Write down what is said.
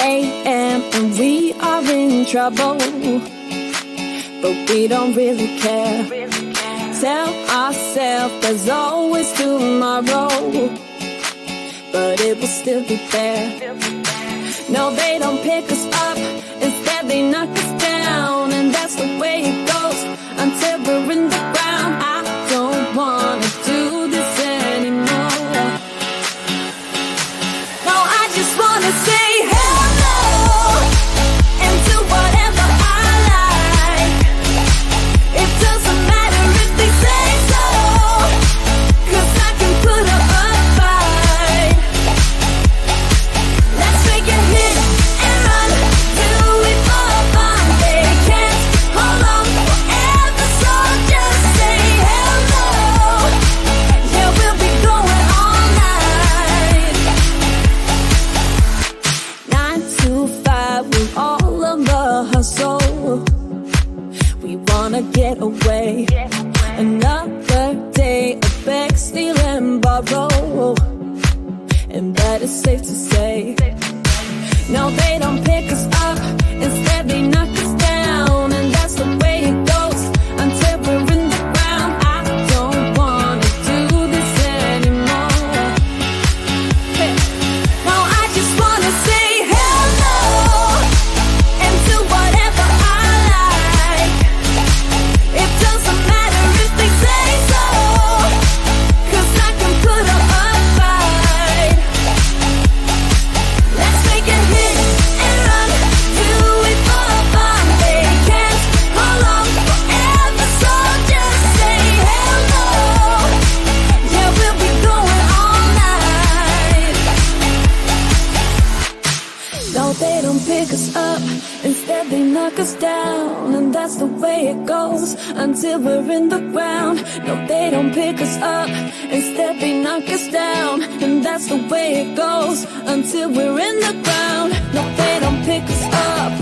a.m. and we are in trouble, but we don't really care. Tell ourselves there's always tomorrow, but it will still be there. No, they don't pick us up, instead they knock us down, and that's the way it goes until we're in the ground. I don't wanna do this anymore. No, I just wanna say hello and do whatever I like. It doesn't matter if they say so, 'cause I can put up a fight. Let's make a hit and run, do it for fun. They can't hold on forever, so just say hello. Yeah, we'll be going all night. 9 to 5, we're all on the hustle. We wanna get away. Another day of beg, steal and borrow, and that is safe to say. No, they don't pick us up, instead they knock us down, and that's the way it goes until we're in the ground. I don't wanna do this anymore. Hey. No, I just wanna say hello and do whatever I like. It doesn't matter if they say so, 'cause I can put up a fight. Let's make a hit and run, do it for fun. They can't hold on forever, so just say hello. Yeah, we'll be going all night. No, they don't pick us up, instead they knock us down, and that's the way it goes until we're in the ground. No, they don't pick us up, instead they knock us down, and that's the way it goes until we're in the ground. No, they don't pick us up,